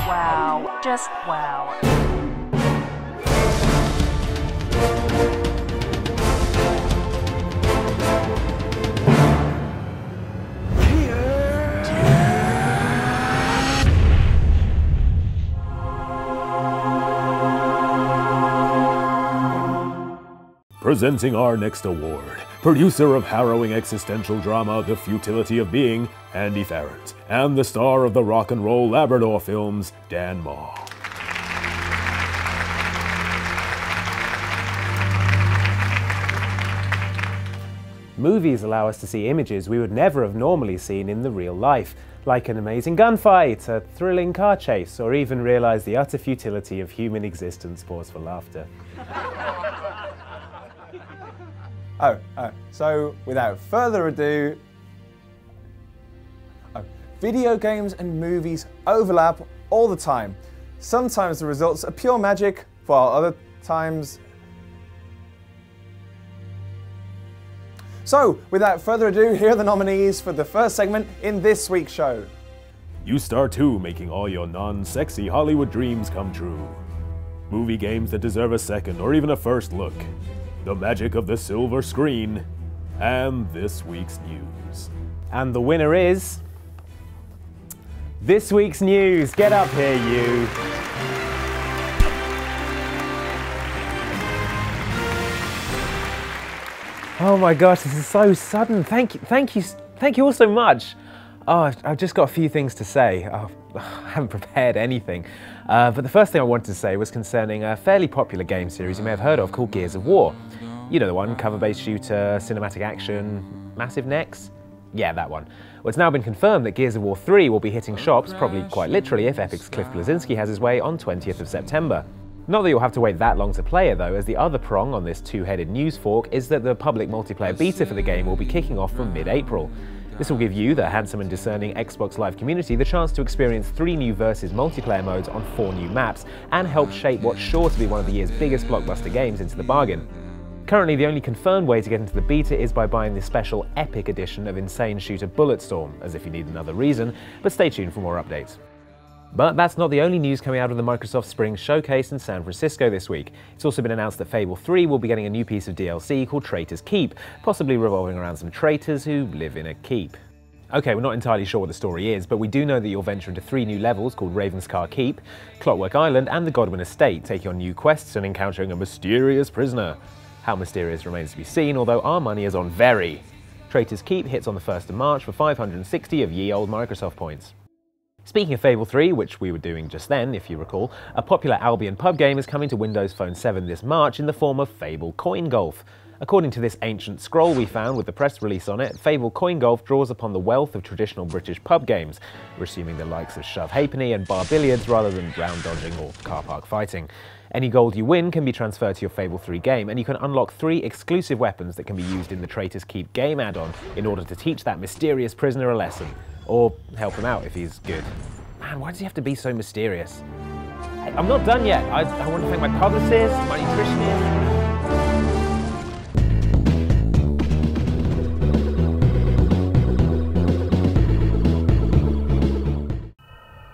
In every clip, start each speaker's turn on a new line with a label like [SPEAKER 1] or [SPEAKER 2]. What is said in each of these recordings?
[SPEAKER 1] Wow. Just wow.
[SPEAKER 2] Presenting our next award, producer of harrowing existential drama The Futility of Being, Andy Farrant, and the star of the rock and roll Labrador films, Dan Maw.
[SPEAKER 3] Movies allow us to see images we would never have normally seen in the real life, like an amazing gunfight, a thrilling car chase, or even realize the utter futility of human existence. Pause for laughter.
[SPEAKER 4] So without further ado, video games and movies overlap all the time. Sometimes the results are pure magic, while other times... So, without further ado, here are the nominees for the first segment in this week's show.
[SPEAKER 2] Yoostar 2, making all your non-sexy Hollywood dreams come true. Movie games that deserve a second or even a first look. The magic of the silver screen, and this week's news.
[SPEAKER 3] And the winner is... this week's news. Get up here, you. Oh my gosh, this is so sudden. Thank you all so much. Oh, I've just got a few things to say. Oh, I haven't prepared anything. But the first thing I wanted to say was concerning a fairly popular game series you may have heard of called Gears of War. You know the one, cover-based shooter, cinematic action, massive necks? Yeah, that one. Well, it's now been confirmed that Gears of War 3 will be hitting shops, probably quite literally if Epic's Cliff Bleszinski has his way, on 20th of September. Not that you'll have to wait that long to play it though, as the other prong on this two-headed news fork is that the public multiplayer beta for the game will be kicking off from mid-April. This will give you, the handsome and discerning Xbox Live community, the chance to experience 3 new Versus multiplayer modes on 4 new maps, and help shape what's sure to be one of the year's biggest blockbuster games into the bargain. Currently, the only confirmed way to get into the beta is by buying the special Epic edition of insane shooter Bulletstorm, as if you need another reason, but stay tuned for more updates. But that's not the only news coming out of the Microsoft Spring Showcase in San Francisco this week. It's also been announced that Fable 3 will be getting a new piece of DLC called Traitor's Keep, possibly revolving around some traitors who live in a keep. Okay, we're not entirely sure what the story is, but we do know that you'll venture into 3 new levels called Ravenscar Keep, Clockwork Island, and the Godwin Estate, taking on new quests and encountering a mysterious prisoner. How mysterious remains to be seen, although our money is on very. Traitor's Keep hits on the 1st of March for 560 of ye old Microsoft points. Speaking of Fable 3, which we were doing just then, if you recall, a popular Albion pub game is coming to Windows Phone 7 this March in the form of Fable Coin Golf. According to this ancient scroll we found with the press release on it, Fable Coin Golf draws upon the wealth of traditional British pub games. We're assuming the likes of shove halfpenny and bar billiards rather than round dodging or car park fighting. Any gold you win can be transferred to your Fable 3 game, and you can unlock 3 exclusive weapons that can be used in the Traitor's Keep game add-on in order to teach that mysterious prisoner a lesson. Or help him out if he's good. Man, why does he have to be so mysterious? Hey, I'm not done yet. I want to thank my publicist, my nutritionist.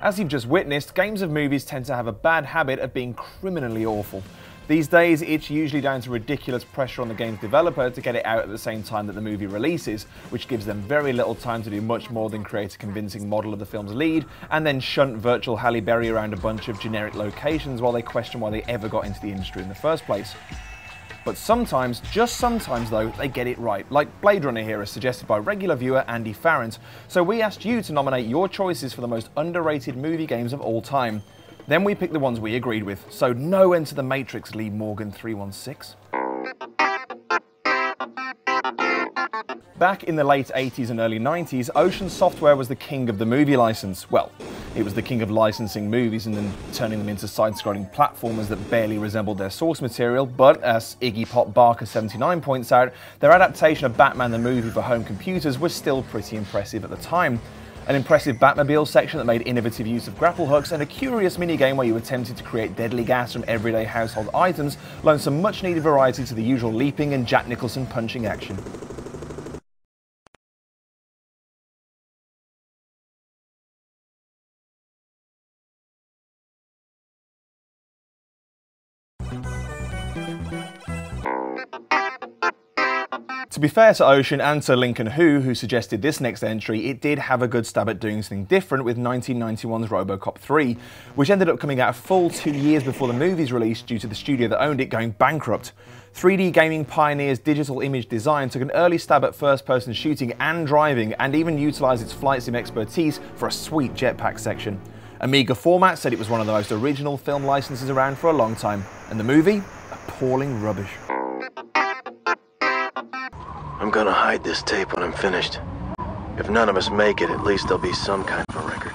[SPEAKER 4] As you've just witnessed, games and movies tend to have a bad habit of being criminally awful. These days, it's usually down to ridiculous pressure on the game's developer to get it out at the same time that the movie releases, which gives them very little time to do much more than create a convincing model of the film's lead, and then shunt virtual Halle Berry around a bunch of generic locations while they question why they ever got into the industry in the first place. But sometimes, just sometimes though, they get it right, like Blade Runner here as suggested by regular viewer Andy Farrant. So we asked you to nominate your choices for the most underrated movie games of all time. Then we picked the ones we agreed with, so no Enter the Matrix, Lee Morgan 316. Back in the late 80s and early 90s, Ocean Software was the king of the movie license. Well, it was the king of licensing movies and then turning them into side-scrolling platformers that barely resembled their source material, but as Iggy Pop Barker 79 points out, their adaptation of Batman the movie for home computers was still pretty impressive at the time. An impressive Batmobile section that made innovative use of grapple hooks, and a curious minigame where you attempted to create deadly gas from everyday household items loaned some much-needed variety to the usual leaping and Jack Nicholson punching action. To be fair to Ocean and to Lincoln who suggested this next entry, it did have a good stab at doing something different with 1991's RoboCop 3, which ended up coming out a full 2 years before the movie's release due to the studio that owned it going bankrupt. 3D gaming pioneers Digital Image Design took an early stab at first-person shooting and driving, and even utilised its flight sim expertise for a sweet jetpack section. Amiga Format said it was one of the most original film licenses around for a long time, and the movie? Appalling rubbish.
[SPEAKER 5] I'm gonna hide this tape when I'm finished. If none of us make it, at least there'll be some kind of a record.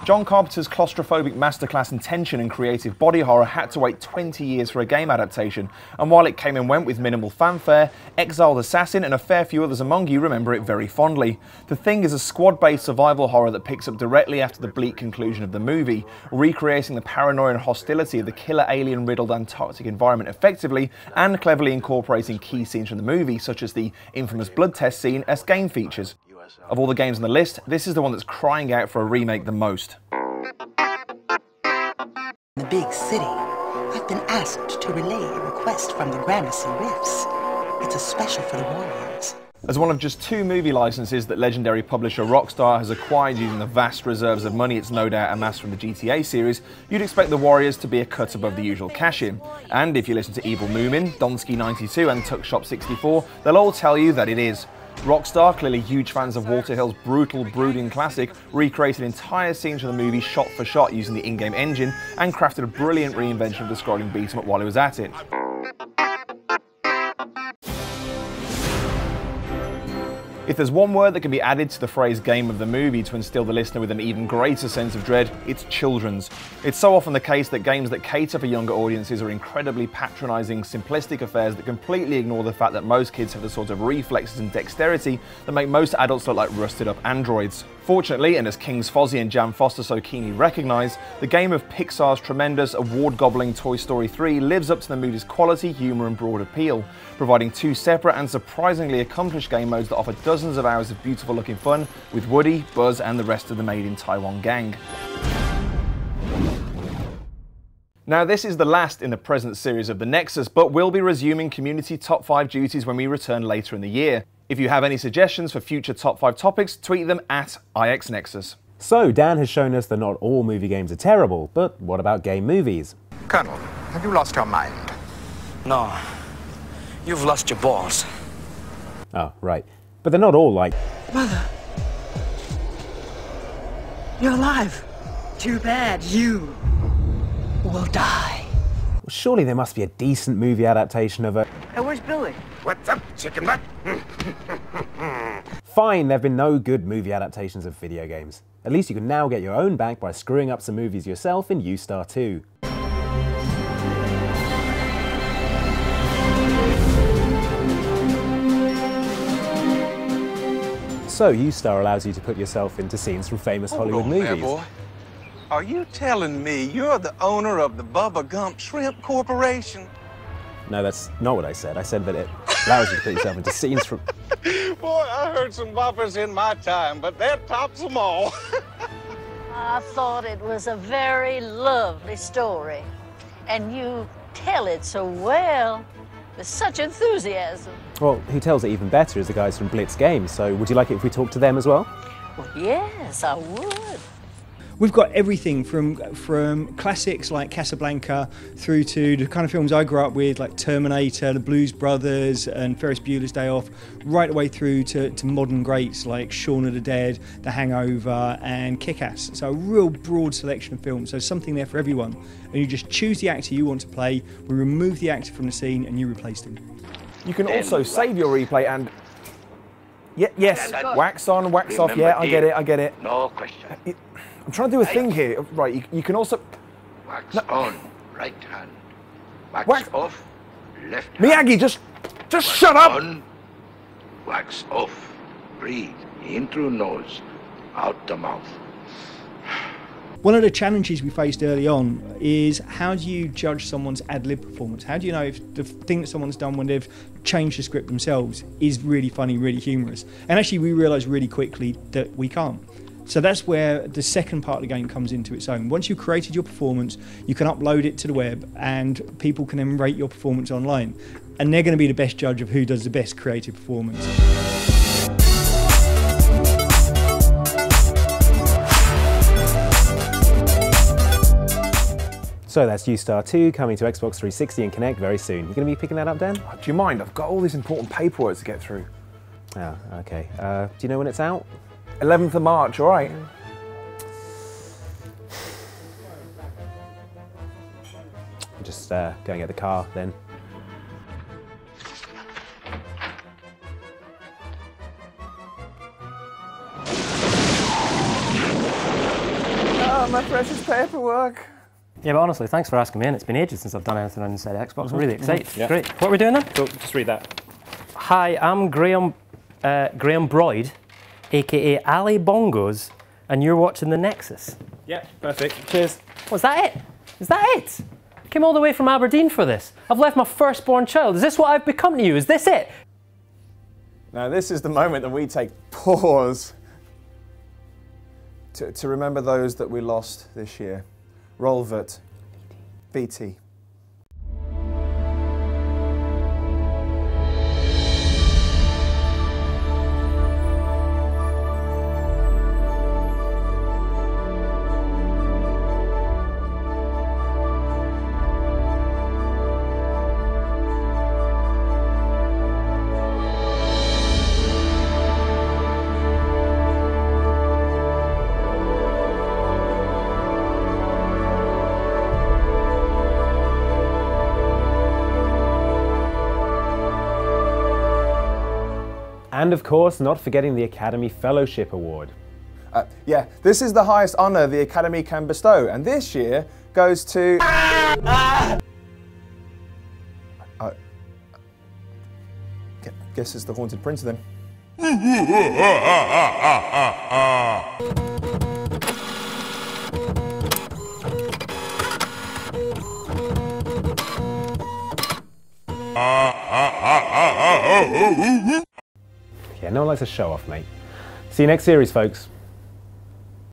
[SPEAKER 4] John Carpenter's claustrophobic masterclass in tension and creative body horror had to wait 20 years for a game adaptation, and while it came and went with minimal fanfare, Exiled Assassin and a fair few others among you remember it very fondly. The Thing is a squad-based survival horror that picks up directly after the bleak conclusion of the movie, recreating the paranoia and hostility of the killer alien-riddled Antarctic environment effectively, and cleverly incorporating key scenes from the movie, such as the infamous blood test scene, as game features. Of all the games on the list, this is the one that's crying out for a remake the most.
[SPEAKER 6] The big city, I've been asked to relay a request from the Gramercy Rifts. It's a special for the Warriors.
[SPEAKER 4] As one of just 2 movie licenses that legendary publisher Rockstar has acquired using the vast reserves of money it's no doubt amassed from the GTA series, you'd expect the Warriors to be a cut above the usual cash-in. And if you listen to Evil Moomin, Donsky92 and Tuckshop64, they'll all tell you that it is. Rockstar, clearly huge fans of Walter Hill's brutal, brooding classic, recreated entire scenes from the movie shot for shot using the in-game engine, and crafted a brilliant reinvention of the scrolling beat-em-up while he was at it. If there's one word that can be added to the phrase game of the movie to instill the listener with an even greater sense of dread, it's children's. It's so often the case that games that cater for younger audiences are incredibly patronising, simplistic affairs that completely ignore the fact that most kids have the sort of reflexes and dexterity that make most adults look like rusted up androids. Fortunately, and as Kings Fozzie and Jan Foster so keenly recognise, the game of Pixar's tremendous, award-gobbling Toy Story 3 lives up to the movie's quality, humour and broad appeal, providing 2 separate and surprisingly accomplished game modes that offer dozens of hours of beautiful-looking fun with Woody, Buzz and the rest of the Made in Taiwan gang. Now, this is the last in the present series of the NExUS, but we'll be resuming community top 5 duties when we return later in the year. If you have any suggestions for future top 5 topics, tweet them at IXNExUS.
[SPEAKER 3] So, Dan has shown us that not all movie games are terrible, but what about game movies?
[SPEAKER 7] Colonel, have you lost your mind?
[SPEAKER 8] No. You've lost your balls.
[SPEAKER 3] Oh, right. But they're not all like...
[SPEAKER 6] Mother, you're alive. Too bad you will die.
[SPEAKER 3] Surely there must be a decent movie adaptation of a...
[SPEAKER 6] Hey, where's Billy?
[SPEAKER 7] What's up, chicken butt?
[SPEAKER 3] Fine, there have been no good movie adaptations of video games. At least you can now get your own back by screwing up some movies yourself in Yoostar 2. So, Yoostar allows you to put yourself into scenes from famous Hollywood movies.
[SPEAKER 9] There, boy. Are you telling me you're the owner of the Bubba Gump Shrimp Corporation?
[SPEAKER 3] No, that's not what I said. I said that it allows you to put yourself into scenes from...
[SPEAKER 9] Boy, I heard some boppers in my time, but that tops them all.
[SPEAKER 10] I thought it was a very lovely story, and you tell it so well, with such enthusiasm.
[SPEAKER 3] Well, who tells it even better is the guys from Blitz Games, so would you like it if we talk to them as well?
[SPEAKER 10] Well, yes, I would.
[SPEAKER 11] We've got everything from classics like Casablanca through to the kind of films I grew up with, like Terminator, The Blues Brothers and Ferris Bueller's Day Off, right the way through to modern greats like Shaun of the Dead, The Hangover and Kick-Ass. So a real broad selection of films, so something there for everyone. And you just choose the actor you want to play, we remove the actor from the scene and you replace them.
[SPEAKER 4] You can also save your replay and... yes, wax on, wax off, yeah, I get it.
[SPEAKER 5] No question.
[SPEAKER 4] I'm trying to do a thing here. Right, you can also...
[SPEAKER 5] Wax on, right hand. Wax off, left hand.
[SPEAKER 4] Miyagi, just shut up!
[SPEAKER 5] On, wax off. Breathe in through nose, out the mouth.
[SPEAKER 11] One of the challenges we faced early on is how do you judge someone's ad-lib performance? How do you know if the thing that someone's done when they've changed the script themselves is really funny, really humorous? And actually we realised really quickly that we can't. So that's where the second part of the game comes into its own. Once you've created your performance, you can upload it to the web and people can then rate your performance online. And they're going to be the best judge of who does the best creative performance.
[SPEAKER 3] So that's Yoostar 2 coming to Xbox 360 and Kinect very soon. You going to be picking that up, Dan?
[SPEAKER 4] Do you mind? I've got all this important paperwork to get through.
[SPEAKER 3] Oh, okay. Do you know when it's out?
[SPEAKER 4] 11th of March, all right.
[SPEAKER 3] Just go and get the car then.
[SPEAKER 4] Oh, my precious paperwork.
[SPEAKER 12] Yeah, but honestly, thanks for asking me in. It's been ages since I've done anything on Inside Xbox. I'm really excited.
[SPEAKER 3] Yeah.
[SPEAKER 12] Great. What are we doing then?
[SPEAKER 3] Cool, just read that.
[SPEAKER 12] Hi, I'm Graham Broyd, aka Ali Bongos, and you're watching the NExUS.
[SPEAKER 3] Yeah, perfect. Cheers.
[SPEAKER 12] Was that it? Is that it? I came all the way from Aberdeen for this. I've left my firstborn child. Is this what I've become to you? Is this it?
[SPEAKER 4] Now this is the moment that we take pause to remember those that we lost this year. Rolvert, BT.
[SPEAKER 3] And of course, not forgetting the Academy Fellowship Award.
[SPEAKER 4] Yeah, this is the highest honour the Academy can bestow, and this year goes to... guess it's the Haunted Prince then.
[SPEAKER 3] Yeah, no one likes a show off, mate. See you next series, folks.